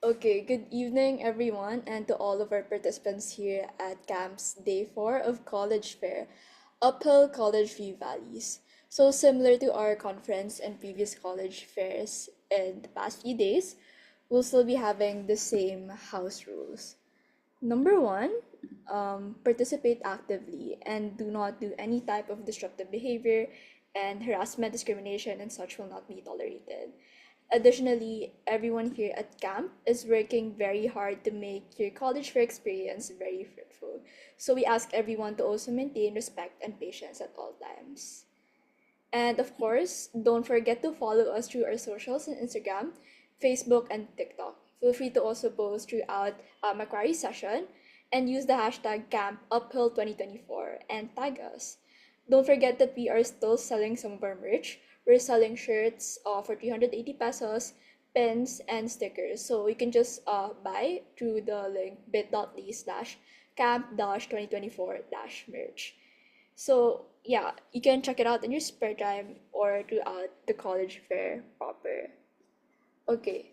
Okay, good evening, everyone, and to all of our participants here at Camp's Day 4 of College Fair, Uphill College View Valleys. So, similar to our conference and previous college fairs in the past few days, we'll still be having the same house rules. Number one, participate actively and do not do any type of disruptive behavior, and harassment, discrimination, and such will not be tolerated. Additionally, everyone here at camp is working very hard to make your college fair experience very fruitful. So we ask everyone to also maintain respect and patience at all times. And of course, don't forget to follow us through our socials on Instagram, Facebook, and TikTok. Feel free to also post throughout Macquarie session and use the hashtag CampUphill2024 and tag us. Don't forget that we are still selling some of our merch. We're selling shirts for 380 pesos, pens, and stickers. So you can just buy through the link bit.ly/camp-2024-merch. So yeah, you can check it out in your spare time or throughout the college fair proper. Okay.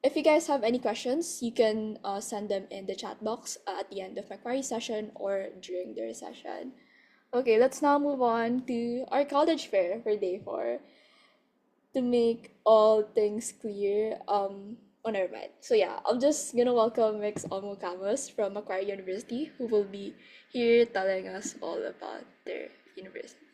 If you guys have any questions, you can send them in the chat box at the end of my query session or during their session. Okay, let's now move on to our college fair for day 4 to make all things clear on our mind. So yeah, I'm just gonna welcome Mix Omo Camus from Macquarie University who will be here telling us all about their university.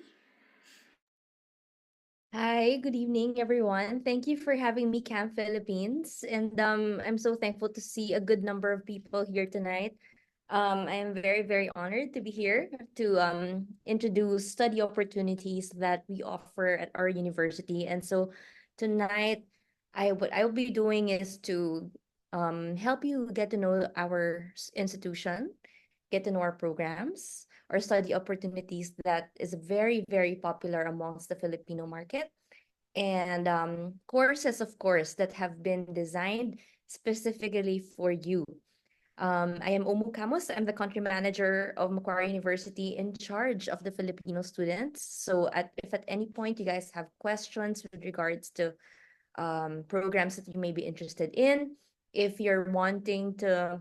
Hi, good evening, everyone. Thank you for having me, Camp Philippines. And I'm so thankful to see a good number of people here tonight. I am very, very honored to be here to introduce study opportunities that we offer at our university. And so tonight, what I will be doing is to help you get to know our institution, get to know our programs, or study opportunities that is very, very popular amongst the Filipino market, and courses, of course, that have been designed specifically for you. I am Omu Camus. I'm the country manager of Macquarie University in charge of the Filipino students. So if at any point you guys have questions with regards to programs that you may be interested in, if you're wanting to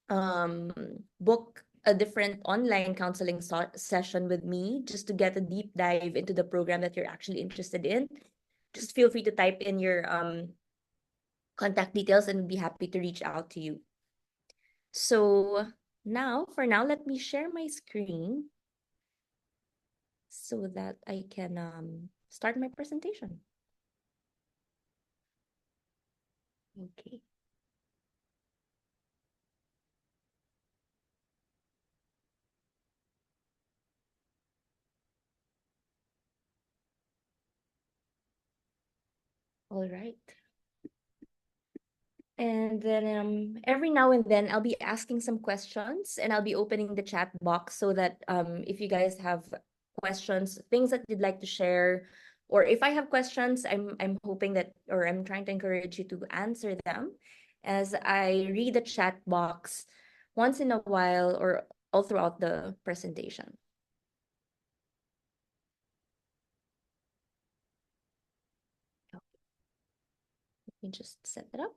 um, book a different online counseling session with me just to get a deep dive into the program that you're actually interested in, just feel free to type in your contact details and we'll be happy to reach out to you. So for now, let me share my screen so that I can start my presentation. Okay. All right. And then every now and then I'll be asking some questions and I'll be opening the chat box so that if you guys have questions, things that you'd like to share, or if I have questions, I'm hoping that, or I'm trying to encourage you to answer them as I read the chat box once in a while or all throughout the presentation. Let me just set that up.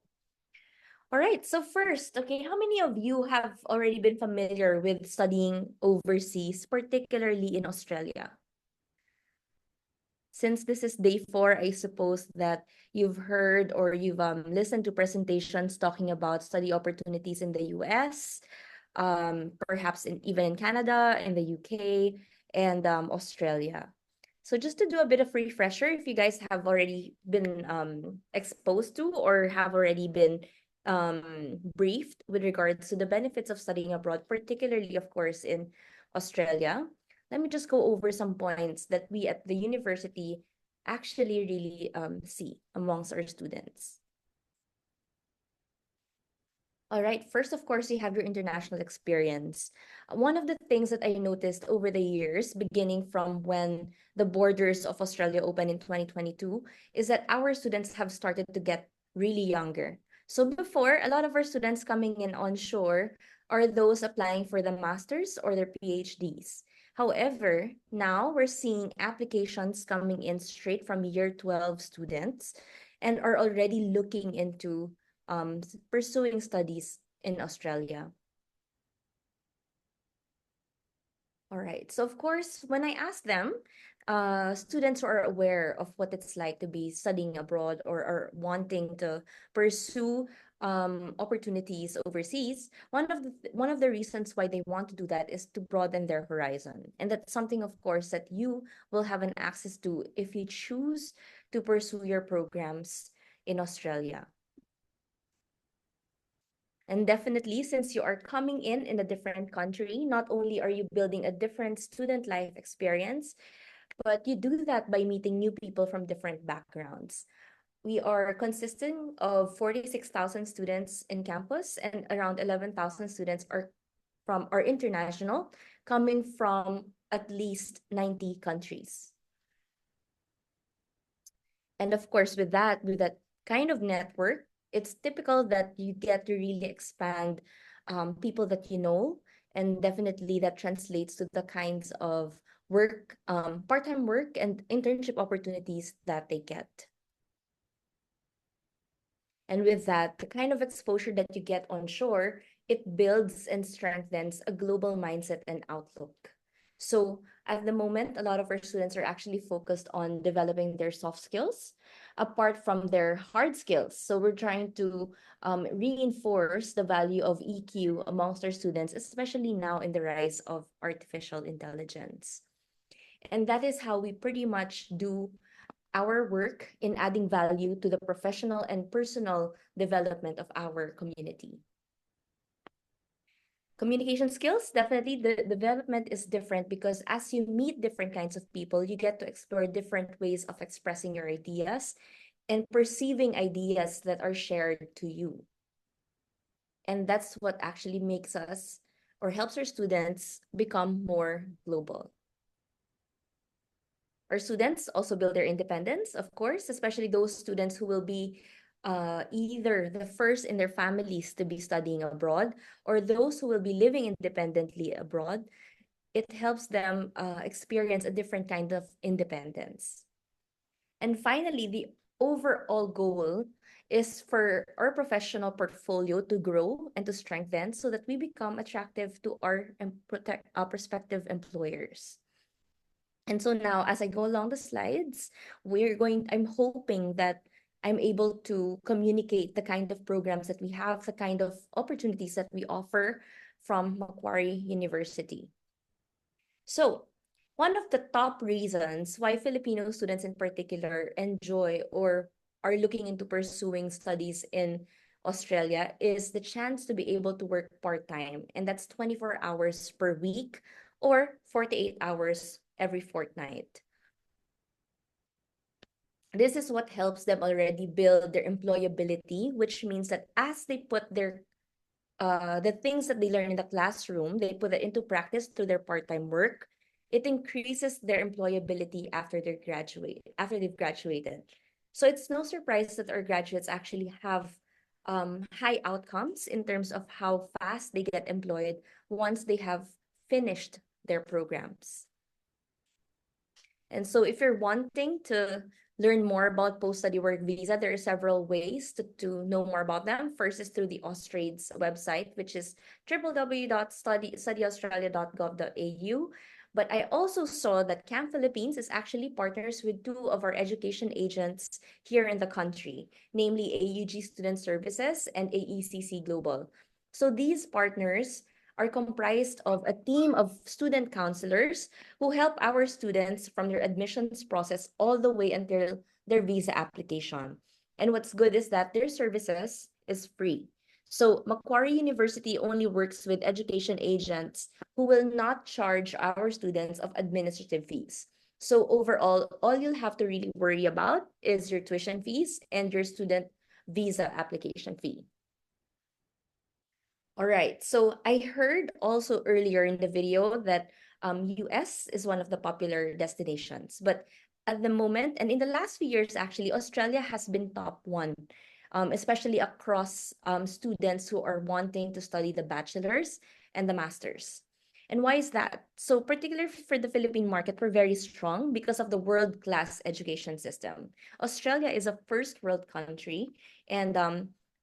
All right, so first, okay, how many of you have already been familiar with studying overseas, particularly in Australia? Since this is day 4, I suppose that you've heard or you've listened to presentations talking about study opportunities in the US, perhaps even in Canada, in the UK, and Australia. So just to do a bit of refresher, if you guys have already been exposed to or have already been briefed with regards to the benefits of studying abroad, particularly, of course, in Australia, let me just go over some points that we at the university actually really see amongst our students. All right, first, of course, you have your international experience. One of the things that I noticed over the years, beginning from when the borders of Australia opened in 2022, is that our students have started to get really younger. So before, a lot of our students coming in onshore are those applying for the masters or their PhDs. However, now we're seeing applications coming in straight from year 12 students and are already looking into pursuing studies in Australia. All right. So of course, when I ask them, students who are aware of what it's like to be studying abroad or wanting to pursue opportunities overseas, one of the reasons why they want to do that is to broaden their horizon, and that's something, of course, that you will have an access to if you choose to pursue your programs in Australia. And definitely, since you are coming in a different country, not only are you building a different student life experience, but you do that by meeting new people from different backgrounds. We are consisting of 46,000 students in campus, and around 11,000 students are international, coming from at least 90 countries. And of course, with that kind of network, it's typical that you get to really expand people that you know, and definitely that translates to the kinds of work, part-time work and internship opportunities that they get. And with that, the kind of exposure that you get on shore, it builds and strengthens a global mindset and outlook. So at the moment, a lot of our students are actually focused on developing their soft skills apart from their hard skills. So we're trying to reinforce the value of EQ amongst our students, especially now in the rise of artificial intelligence. And that is how we pretty much do our work in adding value to the professional and personal development of our community. Communication skills, definitely the development is different because as you meet different kinds of people, you get to explore different ways of expressing your ideas and perceiving ideas that are shared to you. And that's what actually makes us or helps our students become more global. Our students also build their independence, of course, especially those students who will be either the first in their families to be studying abroad or those who will be living independently abroad. It helps them experience a different kind of independence. And finally, the overall goal is for our professional portfolio to grow and to strengthen so that we become attractive to our prospective employers. And so now, as I go along the slides, I'm hoping that I'm able to communicate the kind of programs that we have, the kind of opportunities that we offer from Macquarie University. So, one of the top reasons why Filipino students in particular enjoy or are looking into pursuing studies in Australia is the chance to be able to work part-time, and that's 24 hours per week or 48 hours every fortnight. This is what helps them already build their employability, which means that as they put the things that they learn in the classroom, they put it into practice through their part-time work. It increases their employability after they've graduated. So it's no surprise that our graduates actually have high outcomes in terms of how fast they get employed once they have finished their programs. And so if you're wanting to learn more about post-study work visa, there are several ways to know more about them. First is through the Austrade's website, which is www.studyaustralia.gov.au. But I also saw that Camp Philippines is actually partners with two of our education agents here in the country, namely AUG Student Services and AECC Global. So these partners are comprised of a team of student counselors who help our students from their admissions process all the way until their visa application. And what's good is that their services is free. So Macquarie University only works with education agents who will not charge our students of administrative fees. So overall, all you'll have to really worry about is your tuition fees and your student visa application fee. All right. So I heard also earlier in the video that US is one of the popular destinations. But at the moment, and in the last few years, actually, Australia has been top one, especially across students who are wanting to study the bachelor's and the master's. And why is that? So particularly for the Philippine market, we're very strong because of the world-class education system. Australia is a first world country, and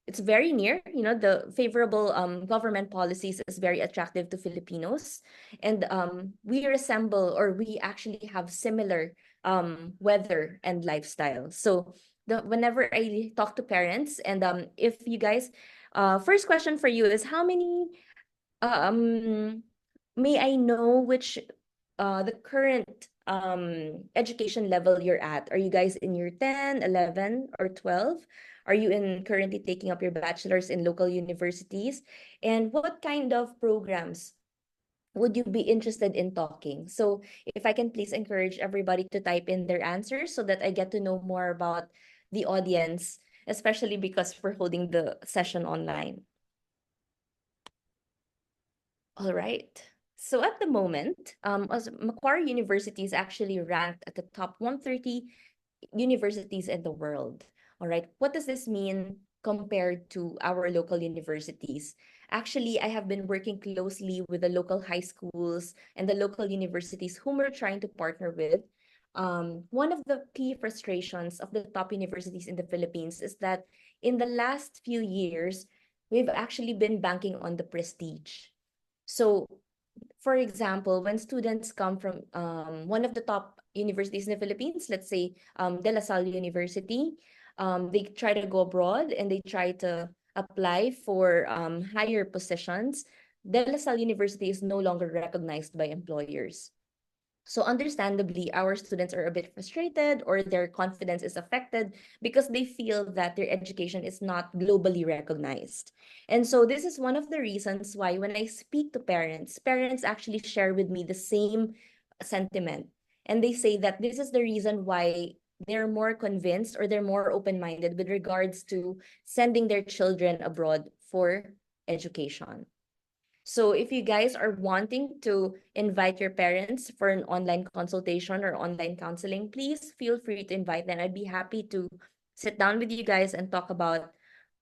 it's very near, the favorable government policies is very attractive to Filipinos. And we resemble, or we actually have similar weather and lifestyle. So whenever I talk to parents, and if you guys, first question for you is, how many um, may I know which the current education level you're at? Are you guys in year 10, 11, or 12? Are you in currently taking up your bachelor's in local universities? And what kind of programs would you be interested in talking? So if I can please encourage everybody to type in their answers so that I get to know more about the audience, especially because we're holding the session online. All right. So at the moment, as Macquarie University is actually ranked at the top 130 universities in the world. All right. What does this mean compared to our local universities? Actually, I have been working closely with the local high schools and the local universities whom we're trying to partner with. One of the key frustrations of the top universities in the Philippines is that in the last few years, we've actually been banking on the prestige. So, for example, when students come from one of the top universities in the Philippines, let's say De La Salle University, they try to go abroad and they try to apply for higher positions. De La Salle University is no longer recognized by employers. So understandably, our students are a bit frustrated or their confidence is affected because they feel that their education is not globally recognized. And so this is one of the reasons why when I speak to parents, parents actually share with me the same sentiment. And they say that this is the reason why they're more convinced or they're more open-minded with regards to sending their children abroad for education. So if you guys are wanting to invite your parents for an online consultation or online counseling, please feel free to invite them. I'd be happy to sit down with you guys and talk about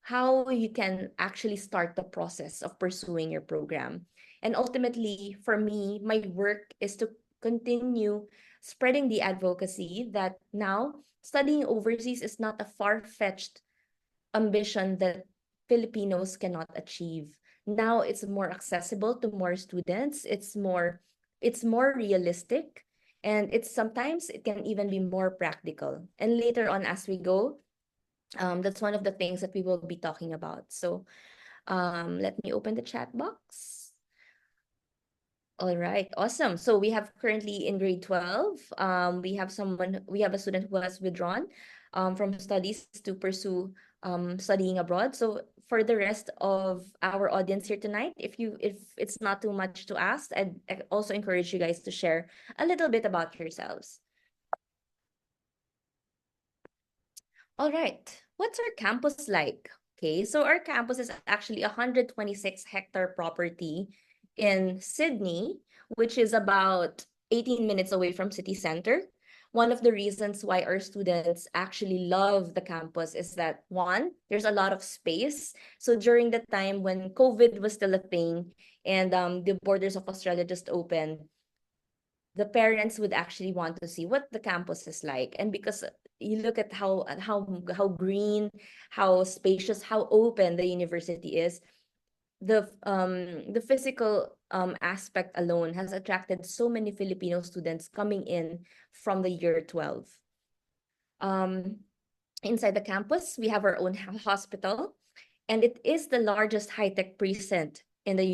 how you can actually start the process of pursuing your program. And ultimately, for me, my work is to continue spreading the advocacy that now studying overseas is not a far-fetched ambition that Filipinos cannot achieve. Now it's more accessible to more students. It's more realistic, and it's sometimes it can even be more practical. And later on as we go, that's one of the things that we will be talking about. So let me open the chat box. All right, awesome. So we have currently in grade 12, we have a student who has withdrawn from studies to pursue studying abroad. So for the rest of our audience here tonight, if it's not too much to ask, I also encourage you guys to share a little bit about yourselves. All right. What's our campus like? Okay, so our campus is actually a 126-hectare property in Sydney, which is about 18 minutes away from city center. One of the reasons why our students actually love the campus is that one, there's a lot of space. So during the time when COVID was still a thing and the borders of Australia just opened, the parents would actually want to see what the campus is like. And because you look at how green, how spacious, how open the university is, the physical aspect alone has attracted so many Filipino students coming in from the year 12. um Inside the campus we have our own hospital, and it is the largest high-tech precinct in the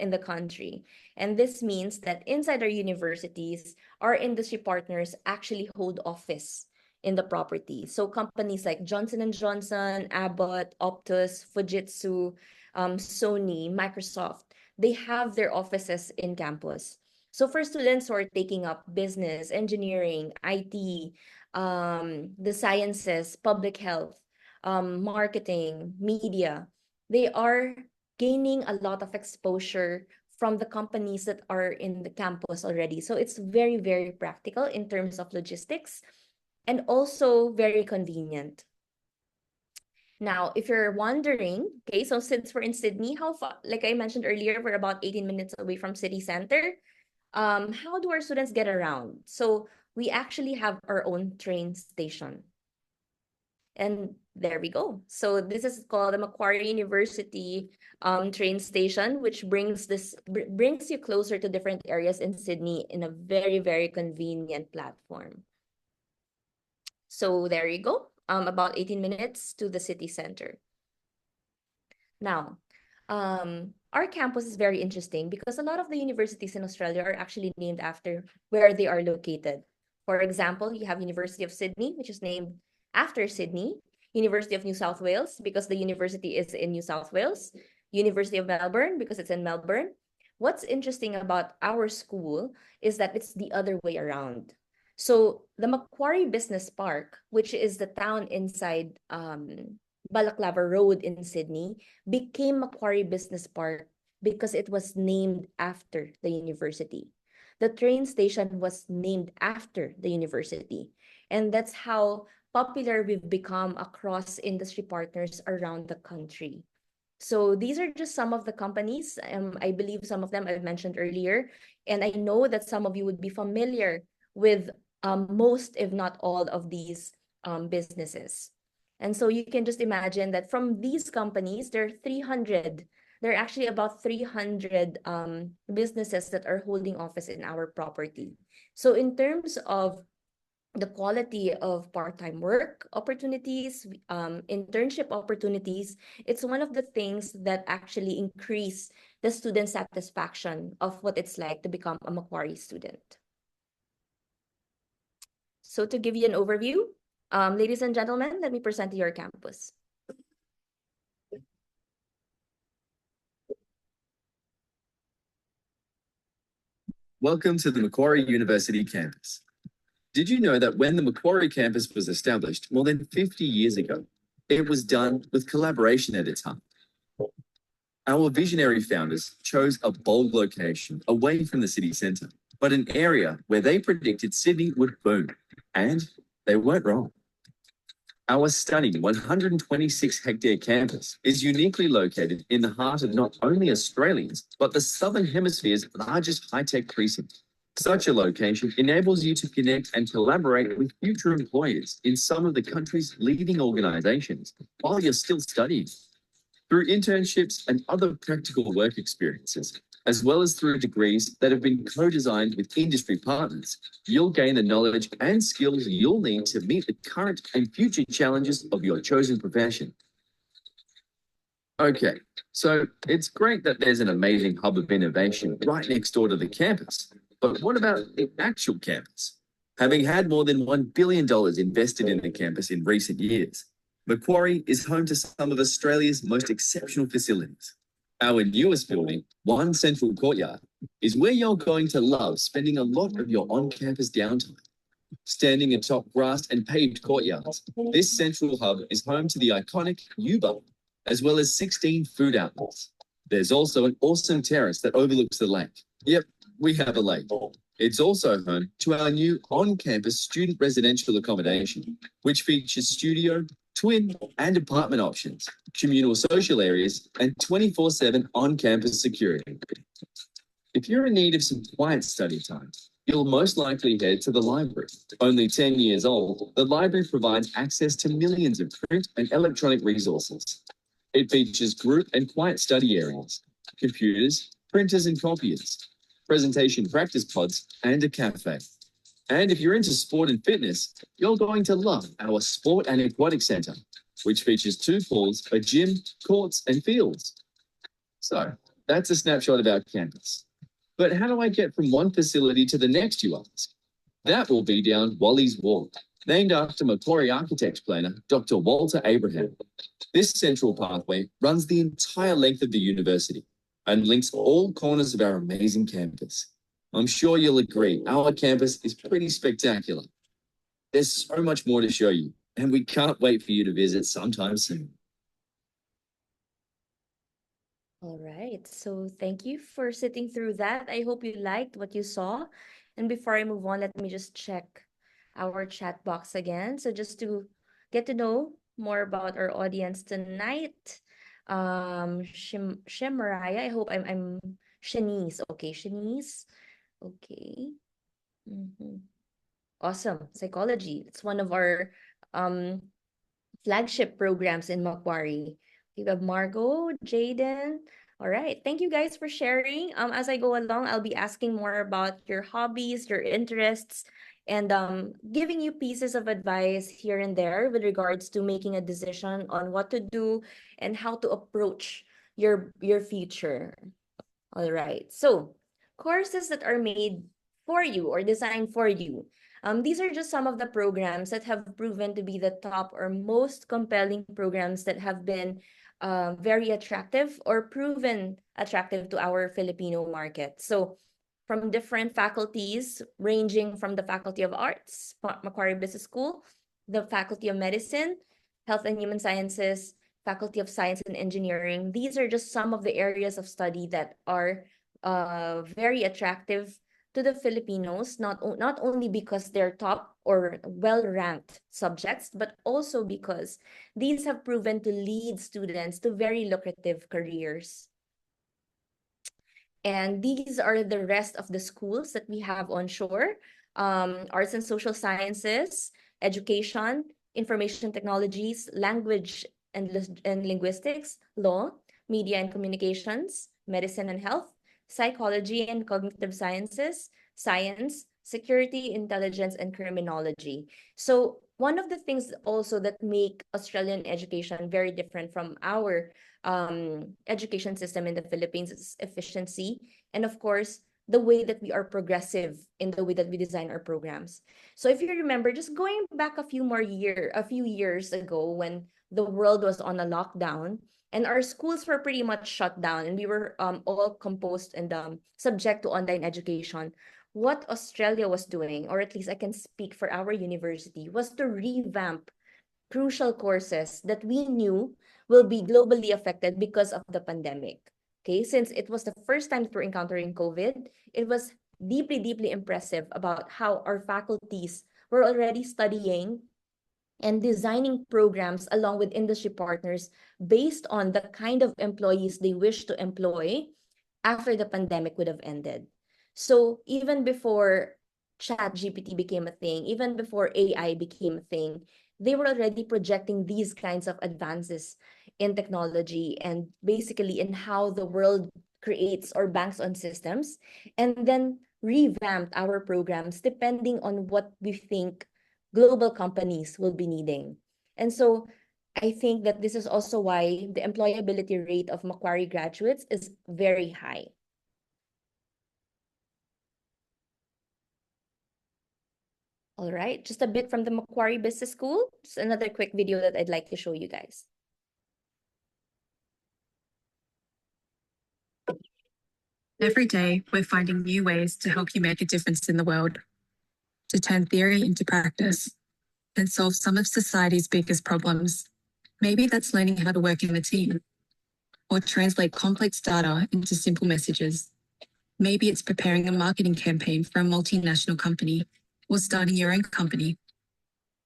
in the country. And this means that inside our universities, our industry partners actually hold office in the property. So companies like Johnson and Johnson, Abbott, Optus, Fujitsu, Sony, Microsoft, they have their offices in campus. So for students who are taking up business, engineering, IT, the sciences, public health, marketing, media, they are gaining a lot of exposure from the companies that are in the campus already. So it's very, very practical in terms of logistics and also very convenient. Now, if you're wondering, okay, so since we're in Sydney, how far, like I mentioned earlier, we're about 18 minutes away from city center. How do our students get around? So we actually have our own train station. And there we go. So this is called the Macquarie University train station, which brings you closer to different areas in Sydney in a very, very convenient platform. So there you go. About 18 minutes to the city center. Now, our campus is very interesting because a lot of the universities in Australia are actually named after where they are located. For example, you have University of Sydney, which is named after Sydney, University of New South Wales, because the university is in New South Wales, University of Melbourne, because it's in Melbourne. What's interesting about our school is that it's the other way around. So the Macquarie Business Park, which is the town inside Balaclava Road in Sydney, became Macquarie Business Park because it was named after the university. The train station was named after the university. And that's how popular we've become across industry partners around the country. So these are just some of the companies. I believe some of them I've mentioned earlier. And I know that some of you would be familiar with most, if not all, of these businesses. And so you can just imagine that from these companies, there are actually about 300 businesses that are holding office in our property. So in terms of the quality of part-time work opportunities, internship opportunities, it's one of the things that actually increase the student satisfaction of what it's like to become a Macquarie student. So to give you an overview, ladies and gentlemen, let me present your campus. Welcome to the Macquarie University campus. Did you know that when the Macquarie campus was established more than 50 years ago, it was done with collaboration at its heart? Our visionary founders chose a bold location away from the city centre, but an area where they predicted Sydney would boom. And they weren't wrong. Our stunning 126-hectare campus is uniquely located in the heart of not only Australia's, but the Southern Hemisphere's largest high-tech precinct. Such a location enables you to connect and collaborate with future employers in some of the country's leading organizations while you're still studying. Through internships and other practical work experiences, as well as through degrees that have been co-designed with industry partners, you'll gain the knowledge and skills you'll need to meet the current and future challenges of your chosen profession. Okay, so it's great that there's an amazing hub of innovation right next door to the campus. But what about the actual campus? Having had more than $1 billion invested in the campus in recent years, Macquarie is home to some of Australia's most exceptional facilities. Our newest building, One Central Courtyard, is where you're going to love spending a lot of your on-campus downtime. Standing atop grassed and paved courtyards, this central hub is home to the iconic U-Bar, as well as 16 food outlets. There's also an awesome terrace that overlooks the lake. Yep, we have a lake. It's also home to our new on-campus student residential accommodation, which features studio, twin, and apartment options, communal social areas, and 24/7 on-campus security. If you're in need of some quiet study time, you'll most likely head to the library. Only 10 years old, the library provides access to millions of print and electronic resources. It features group and quiet study areas, computers, printers and copiers, presentation practice pods, and a cafe. And if you're into sport and fitness, you're going to love our Sport and Aquatic Centre, which features 2 pools, a gym, courts, and fields. So that's a snapshot of our campus. But how do I get from one facility to the next, you ask? That will be down Wally's Walk, named after Macquarie architect planner Dr. Walter Abraham. This central pathway runs the entire length of the university and links all corners of our amazing campus. I'm sure you'll agree, our campus is pretty spectacular. There's so much more to show you, and we can't wait for you to visit sometime soon. All right. So thank you for sitting through that. I hope you liked what you saw. And before I move on, let me just check our chat box again. So just to get to know more about our audience tonight. Shemariah, I hope I'm Shanice. Okay, Shanice. Okay. Awesome. Psychology. It's one of our um flagship programs in Macquarie. We have Margot, Jaden. All right. Thank you guys for sharing. As I go along, I'll be asking more about your hobbies, your interests, and giving you pieces of advice here and there with regards to making a decision on what to do and how to approach your future. All right. So, courses that are made for you or designed for you. These are just some of the programs that have proven to be the top or most compelling programs that have been very attractive or proven attractive to our Filipino market. So, from different faculties, ranging from the Faculty of Arts, Macquarie Business School, the Faculty of Medicine, Health and Human Sciences, Faculty of Science and Engineering. These are just some of the areas of study that are very attractive to the Filipinos, not only because they're top or well-ranked subjects, but also because these have proven to lead students to very lucrative careers. And these are the rest of the schools that we have on shore. Arts and social sciences, education, information technologies, language and linguistics, law, media and communications, medicine and health, psychology and cognitive sciences, science, security, intelligence, and criminology. So one of the things also that make Australian education very different from our education system in the Philippines is efficiency. And of course, the way that we are progressive in the way that we design our programs. So if you remember, just going back a few years ago when the world was on a lockdown and our schools were pretty much shut down and we were all composed and subject to online education, what Australia was doing, or at least I can speak for our university, was to revamp crucial courses that we knew will be globally affected because of the pandemic. Okay, since it was the first time that we're encountering COVID, it was deeply, deeply impressive about how our faculties were already studying and designing programs along with industry partners based on the kind of employees they wish to employ after the pandemic would have ended. So even before Chat GPT became a thing, even before AI became a thing, they were already projecting these kinds of advances in technology and basically in how the world creates or banks on systems, and then revamped our programs depending on what we think global companies will be needing. And so I think that this is also why the employability rate of Macquarie graduates is very high. All right, just a bit from the Macquarie Business School. Just another quick video that I'd like to show you guys. Every day, we're finding new ways to help you make a difference in the world, to turn theory into practice, and solve some of society's biggest problems. Maybe that's learning how to work in a team, or translate complex data into simple messages. Maybe it's preparing a marketing campaign for a multinational company, or starting your own company,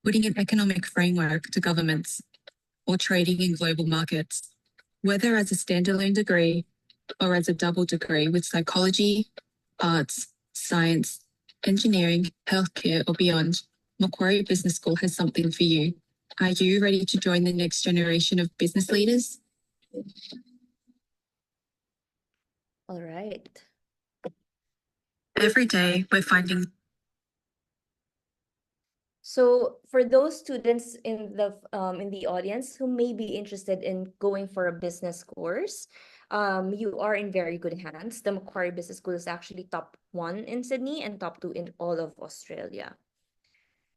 putting an economic framework to governments, or trading in global markets. Whether as a standalone degree or as a double degree with psychology, arts, science, engineering, healthcare, or beyond, Macquarie Business School has something for you. Are you ready to join the next generation of business leaders? All right. Every day, we're finding. So for those students in the audience who may be interested in going for a business course, you are in very good hands. The Macquarie Business School is actually top 1 in Sydney and top 2 in all of Australia.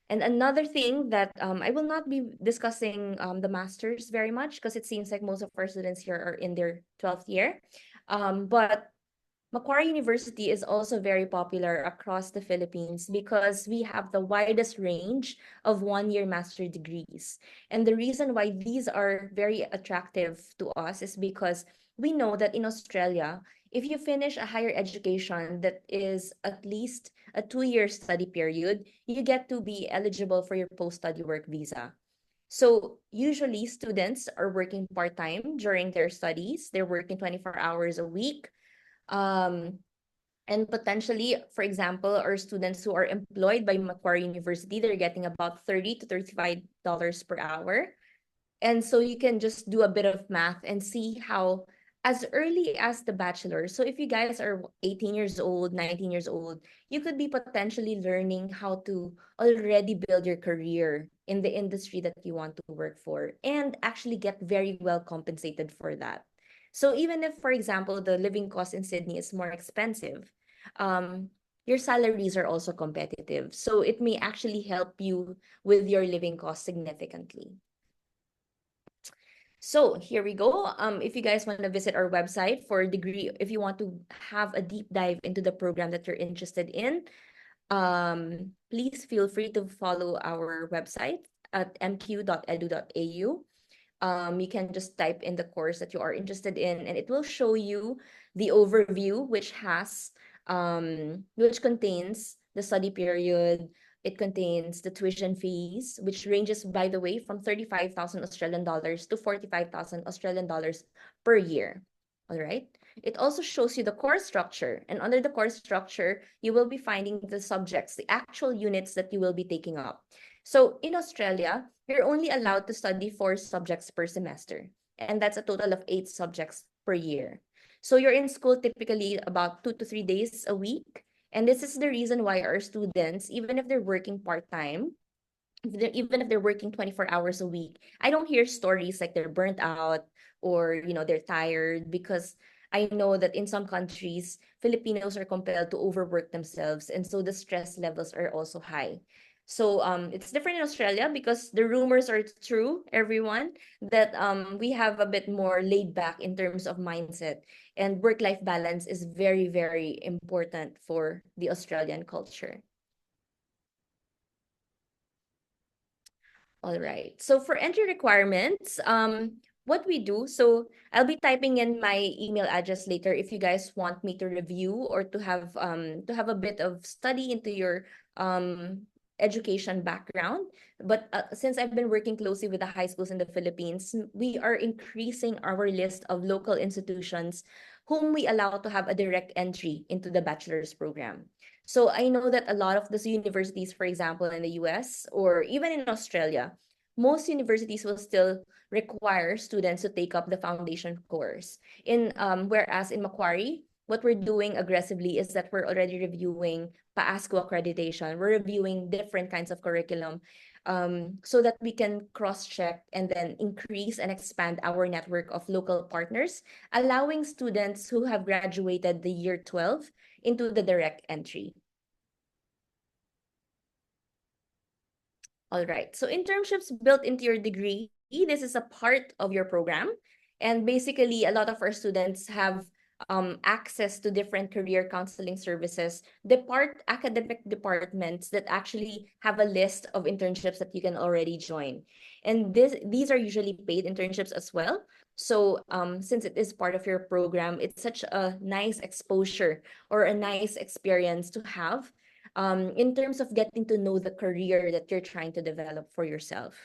And another thing that I will not be discussing the masters very much because it seems like most of our students here are in their 12th year. But Macquarie University is also very popular across the Philippines because we have the widest range of one-year master degrees. And the reason why these are very attractive to us is because we know that in Australia, if you finish a higher education that is at least a 2-year study period, you get to be eligible for your post-study work visa. So usually students are working part-time during their studies. They're working 24 hours a week. And potentially, for example, our students who are employed by Macquarie University, they're getting about $30 to $35 per hour. And so you can just do a bit of math and see how as early as the bachelor. So if you guys are 18 years old, 19 years old, you could be potentially learning how to already build your career in the industry that you want to work for and actually get very well compensated for that. So even if, for example, the living cost in Sydney is more expensive, um, your salaries are also competitive. So it may actually help you with your living cost significantly. So here we go. If you guys want to visit our website for degree, if you want to have a deep dive into the program that you're interested in, please feel free to follow our website at mq.edu.au. You can just type in the course that you are interested in, and it will show you the overview, which contains the study period. It contains the tuition fees, which ranges, by the way, from 35,000 Australian dollars to 45,000 Australian dollars per year. All right. It also shows you the course structure, and under the course structure, you will be finding the subjects, the actual units that you will be taking up. So in Australia, you're only allowed to study 4 subjects per semester, and that's a total of 8 subjects per year. So you're in school typically about 2 to 3 days a week. And this is the reason why our students, even if they're working part-time, even if they're working 24 hours a week, I don't hear stories like they're burnt out or, they're tired, because I know that in some countries, Filipinos are compelled to overwork themselves. And so the stress levels are also high. So it's different in Australia because the rumors are true, everyone, that we have a bit more laid back in terms of mindset, and work-life balance is very, very important for the Australian culture. All right. So for entry requirements, what we do, so I'll be typing in my email address later if you guys want me to review or to have a bit of study into your education background. But since I've been working closely with the high schools in the Philippines, we are increasing our list of local institutions whom we allow to have a direct entry into the bachelor's program. So I know that a lot of these universities, for example, in the US or even in Australia, most universities will still require students to take up the foundation course. Whereas in Macquarie, what we're doing aggressively is that we're already reviewing PASCO accreditation. We're reviewing different kinds of curriculum, so that we can cross-check and then increase and expand our network of local partners, allowing students who have graduated the year 12 into the direct entry. All right, so internships built into your degree, this is a part of your program. And basically, a lot of our students have access to different career counseling services, academic departments that actually have a list of internships that you can already join. And these are usually paid internships as well. So since it is part of your program, it's such a nice exposure or a nice experience to have in terms of getting to know the career that you're trying to develop for yourself.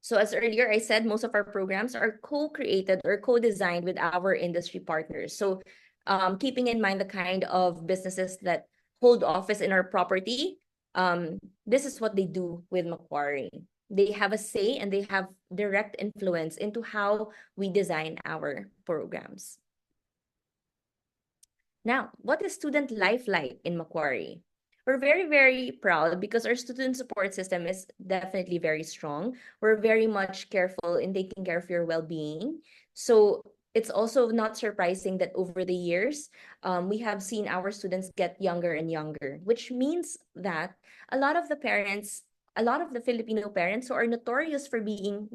So as earlier I said, most of our programs are co-created or co-designed with our industry partners. So keeping in mind the kind of businesses that hold office in our property, this is what they do with Macquarie. They have a say and they have direct influence into how we design our programs. Now, what is student life like in Macquarie? We're very, very proud because our student support system is definitely very strong. We're very much careful in taking care of your well-being. So it's also not surprising that over the years, we have seen our students get younger and younger, which means that a lot of the parents, a lot of the Filipino parents who are notorious for being,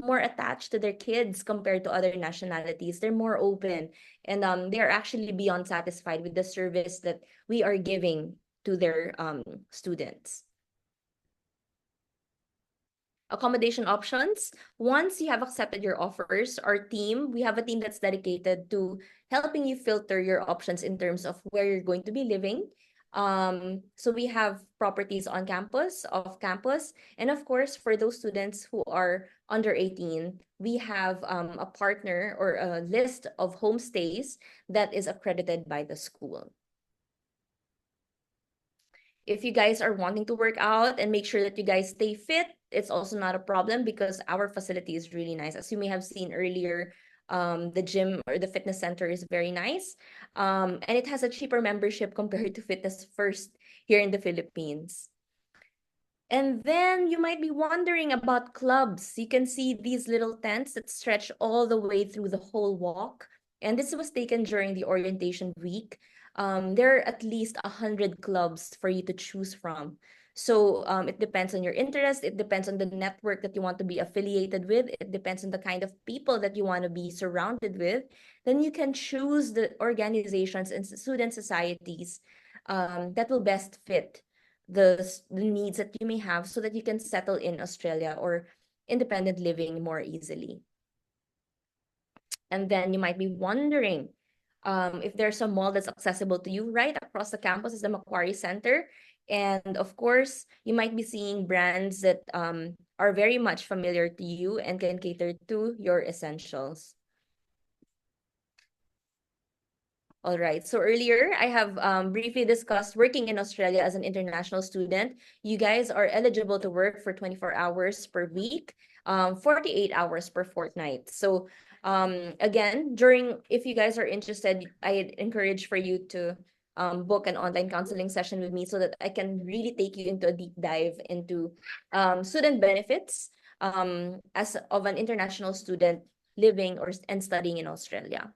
more attached to their kids compared to other nationalities, they're more open, and they are actually beyond satisfied with the service that we are giving to their students. Accommodation options. Once you have accepted your offers, we have a team that's dedicated to helping you filter your options in terms of where you're going to be living. So we have properties on campus, off campus, and of course, for those students who are under 18, we have a partner or a list of homestays that is accredited by the school. If you guys are wanting to work out and make sure that you guys stay fit, it's also not a problem because our facility is really nice. As you may have seen earlier, the gym or the fitness center is very nice. And it has a cheaper membership compared to Fitness First here in the Philippines. And then you might be wondering about clubs. You can see these little tents that stretch all the way through the whole walk. And this was taken during the orientation week. There are at least 100 clubs for you to choose from. So it depends on your interest. It depends on the network that you want to be affiliated with. It depends on the kind of people that you want to be surrounded with. Then you can choose the organizations and student societies that will best fit the needs that you may have so that you can settle in Australia or independent living more easily. And then you might be wondering if there's a mall that's accessible to you. Right across the campus is the Macquarie Center. And of course, you might be seeing brands that are very much familiar to you and can cater to your essentials. All right. So earlier, I have briefly discussed working in Australia as an international student. You guys are eligible to work for 24 hours per week, 48 hours per fortnight. So again, if you guys are interested, I encourage for you to book an online counseling session with me so that I can really take you into a deep dive into student benefits as of an international student living and studying in Australia.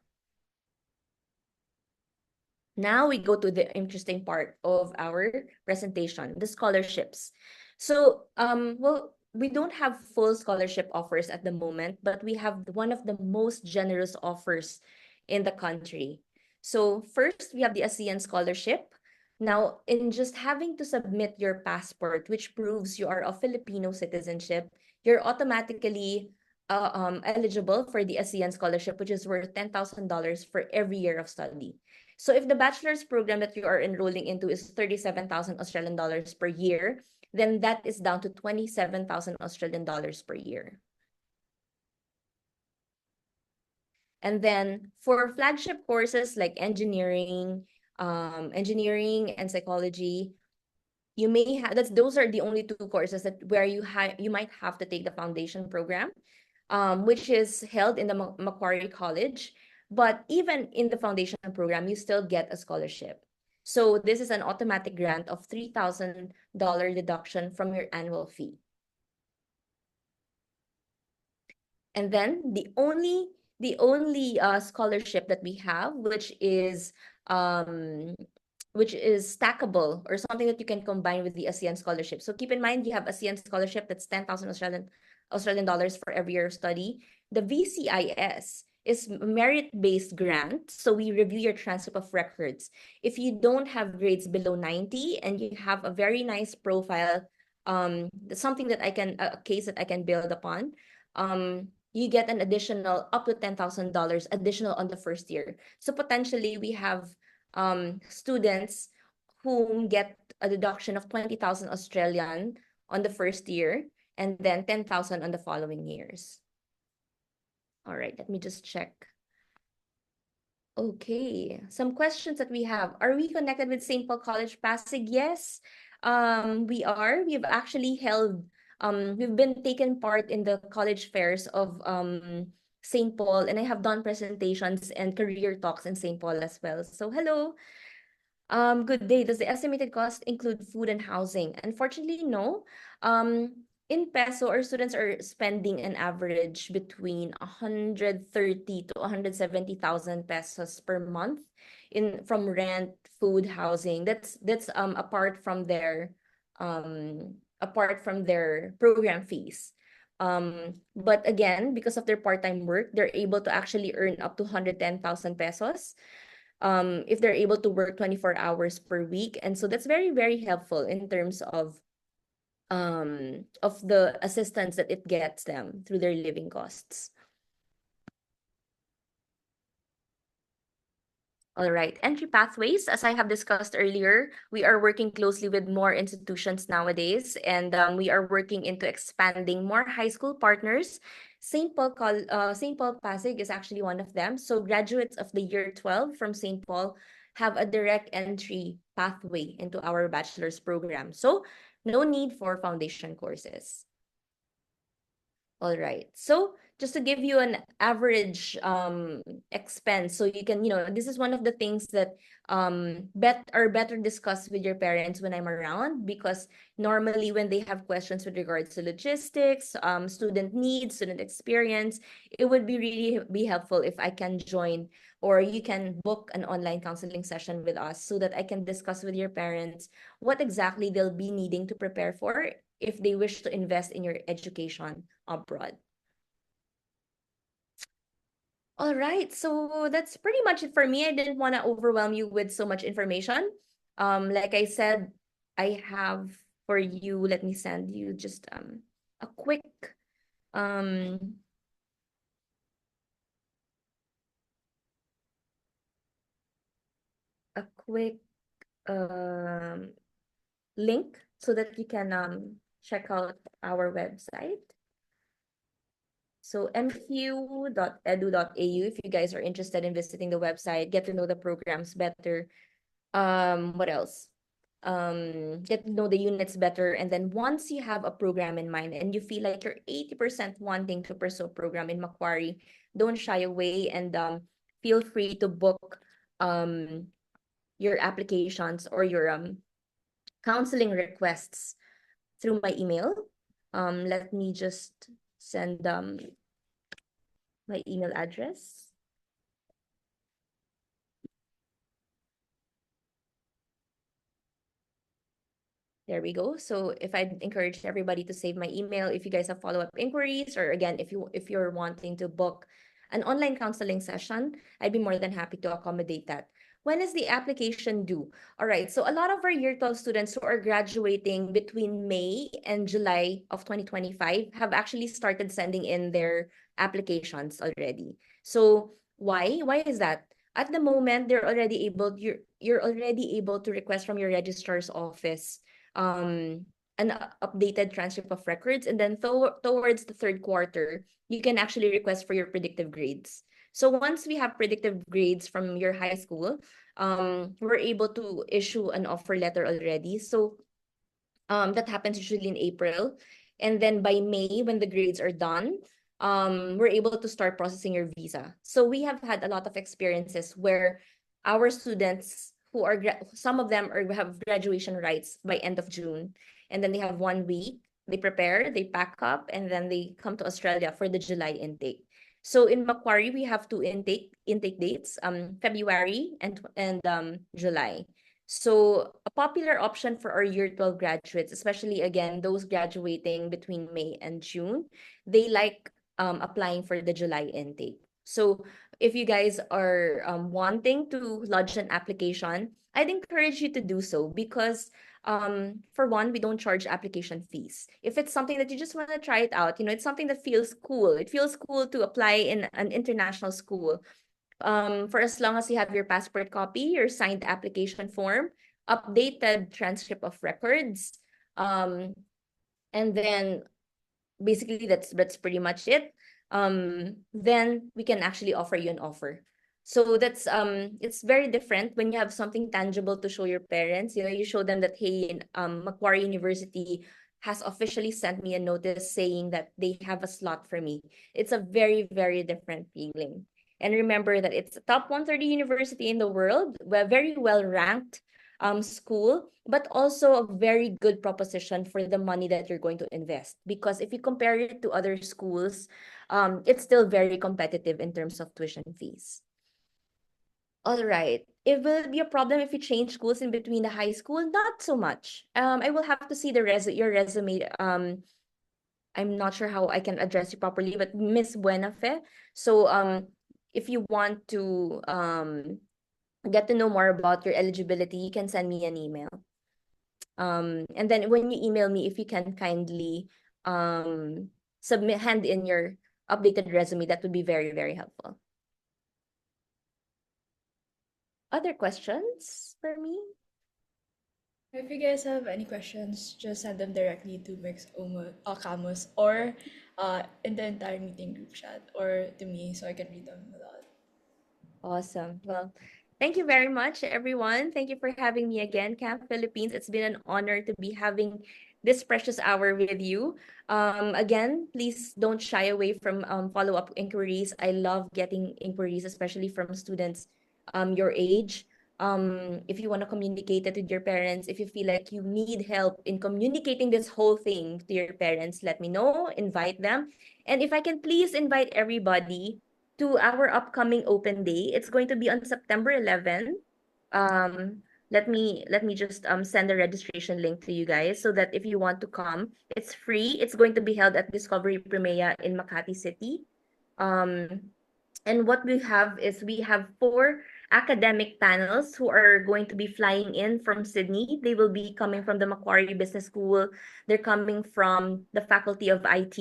Now we go to the interesting part of our presentation, the scholarships. So, well, we don't have full scholarship offers at the moment, but we have one of the most generous offers in the country. So first, we have the ASEAN scholarship. Now, in just having to submit your passport, which proves you are of Filipino citizenship, you're automatically eligible for the ASEAN scholarship, which is worth $10,000 for every year of study. So if the bachelor's program that you are enrolling into is 37,000 Australian dollars per year, then that is down to 27,000 Australian dollars per year. And then for flagship courses like engineering and psychology, you may have those are the only two courses that where you might have to take the foundation program, which is held in the Macquarie College. But even in the foundation program, you still get a scholarship. So this is an automatic grant of $3,000 deduction from your annual fee. And then the only scholarship that we have, which is stackable or something that you can combine with the ASEAN scholarship. So keep in mind you have ASEAN scholarship that's 10,000 Australian dollars for every year of study. The VCIS is merit-based grant. So we review your transcript of records. If you don't have grades below 90 and you have a very nice profile, something that a case that I can build upon, you get an additional up to $10,000 additional on the first year. So potentially we have students who get a deduction of 20,000 Australian on the first year and then 10,000 on the following years. All right, let me just check. Okay, some questions that we have. Are we connected with St. Paul College Pasig? Yes, we are. We've actually we've been taken part in the college fairs of St. Paul, and I have done presentations and career talks in St. Paul as well. So hello. Good day. Does the estimated cost include food and housing? Unfortunately, no. In peso, our students are spending an average between 130 to 170,000 pesos per month from rent, food, housing. That's apart from their program fees. But again, because of their part-time work, they're able to actually earn up to 110,000 pesos if they're able to work 24 hours per week. And so that's very, very helpful in terms of the assistance that it gets them through their living costs. All right, entry pathways. As I have discussed earlier, we are working closely with more institutions nowadays, and we are working into expanding more high school partners. St. Paul Pasig is actually one of them. So graduates of the year 12 from St. Paul have a direct entry pathway into our bachelor's program. So no need for foundation courses. All right. So just to give you an average expense, so you can, this is one of the things that better discussed with your parents when I'm around, because normally when they have questions with regards to logistics, student needs, student experience, it would be really be helpful if I can join, or you can book an online counseling session with us so that I can discuss with your parents what exactly they'll be needing to prepare for if they wish to invest in your education abroad. All right, so that's pretty much it for me. I didn't want to overwhelm you with so much information. Like I said, I have for you, let me send you just a quick um a quick um link so that you can check out our website. So mq.edu.au, if you guys are interested in visiting the website, get to know the programs better. What else? Get to know the units better. And then once you have a program in mind and you feel like you're 80% wanting to pursue a program in Macquarie, don't shy away, and feel free to book um your applications or your counseling requests through my email. Let me just send my email address. There we go. So if I encourage everybody to save my email, if you guys have follow-up inquiries, or again, if you're wanting to book an online counseling session, I'd be more than happy to accommodate that. When is the application due? All right. So a lot of our year 12 students who are graduating between May and July of 2025 have actually started sending in their applications already. So why? Why is that? At the moment, you're already able to request from your registrar's office an updated transcript of records, and then towards the third quarter you can actually request for your predictive grades. So once we have predictive grades from your high school, we're able to issue an offer letter already. So that happens usually in April. And then by May, when the grades are done, we're able to start processing your visa. So we have had a lot of experiences where our students who are, some of them are, have graduation rights by end of June. And then they have 1 week, they prepare, they pack up, and then they come to Australia for the July intake. So in Macquarie, we have two intake dates, February and July. So a popular option for our year 12 graduates, especially again, those graduating between May and June, they like applying for the July intake. So if you guys are wanting to lodge an application, I'd encourage you to do so, because for one, we don't charge application fees. If it's something that you just want to try it out, it's something that feels cool. It feels cool to apply in an international school, for as long as you have your passport copy, your signed application form, updated transcript of records, um, and then basically that's pretty much it. Then we can actually offer you an offer. So that's it's very different when you have something tangible to show your parents. You show them that, hey, Macquarie University has officially sent me a notice saying that they have a slot for me. It's a very, very different feeling. And remember that it's a top 130 university in the world, very well ranked school, but also a very good proposition for the money that you're going to invest. Because if you compare it to other schools, it's still very competitive in terms of tuition fees. All right. It will be a problem if you change schools in between the high school. Not so much. I will have to see your resume. I'm not sure how I can address you properly, but Miss Buenafe. So if you want to get to know more about your eligibility, you can send me an email. And then when you email me, if you can kindly hand in your updated resume, that would be very, very helpful. Other questions for me? If you guys have any questions, just send them directly to Mix Camus, or in the entire meeting group chat, or to me so I can read them aloud. Awesome. Well, Thank you very much, everyone. Thank you for having me again, Camp Philippines. It's been an honor to be having this precious hour with you. Again, please don't shy away from follow-up inquiries. I love getting inquiries, especially from students your age. If you want to communicate it with your parents, if you feel like you need help in communicating this whole thing to your parents, let me know, invite them. And if I can please invite everybody to our upcoming open day. It's going to be on September 11. Let me just send the registration link to you guys so that if you want to come, it's free. It's going to be held at Discovery Primea in Makati City. Um, and what we have is we have four academic panels who are going to be flying in from Sydney. They will be coming from the Macquarie Business School. They're coming from the Faculty of IT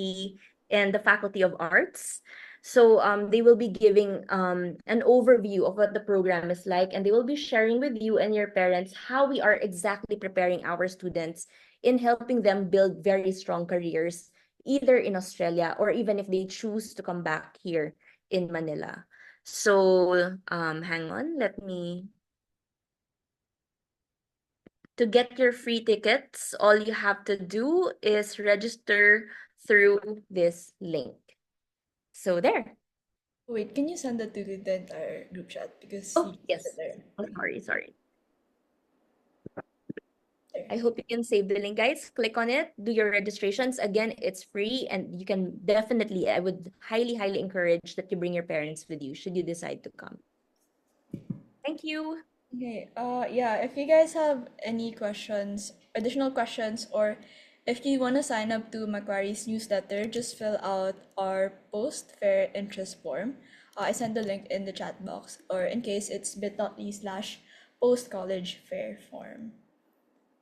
and the Faculty of Arts. So they will be giving an overview of what the program is like, and they will be sharing with you and your parents how we are exactly preparing our students in helping them build very strong careers, either in Australia or even if they choose to come back here in Manila. So, hang on, to get your free tickets, all you have to do is register through this link. So there. Wait, can you send that to the entire group chat? Because you Oh, just put it yes. there. Oh, sorry. There. I hope you can save the link, guys. Click on it, do your registrations. Again, it's free, and you can definitely, I would highly, highly encourage that you bring your parents with you should you decide to come. Thank you. Okay, yeah, if you guys have any questions, additional questions, or if you want to sign up to Macquarie's newsletter, just fill out our post-fair interest form. I sent the link in the chat box, or in case it's bit.ly/post-college fair form.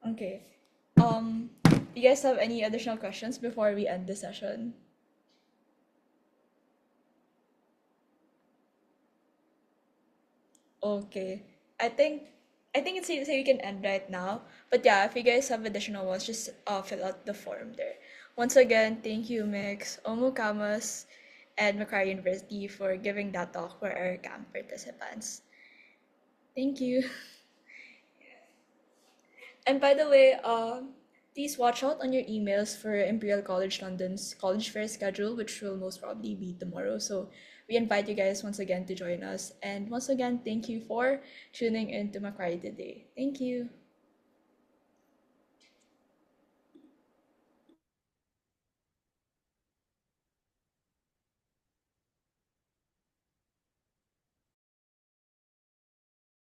Okay. You guys have any additional questions before we end the session? Okay. I think I think it's safe to say we can end right now. But yeah, if you guys have additional ones, just fill out the form there. Once again, thank you, Mix, Omukamas, and Macquarie University for giving that talk for our camp participants. Thank you. And by the way, please watch out on your emails for Imperial College London's college fair schedule, which will most probably be tomorrow. So we invite you guys once again to join us. And once again, thank you for tuning in to Macquarie today. Thank you.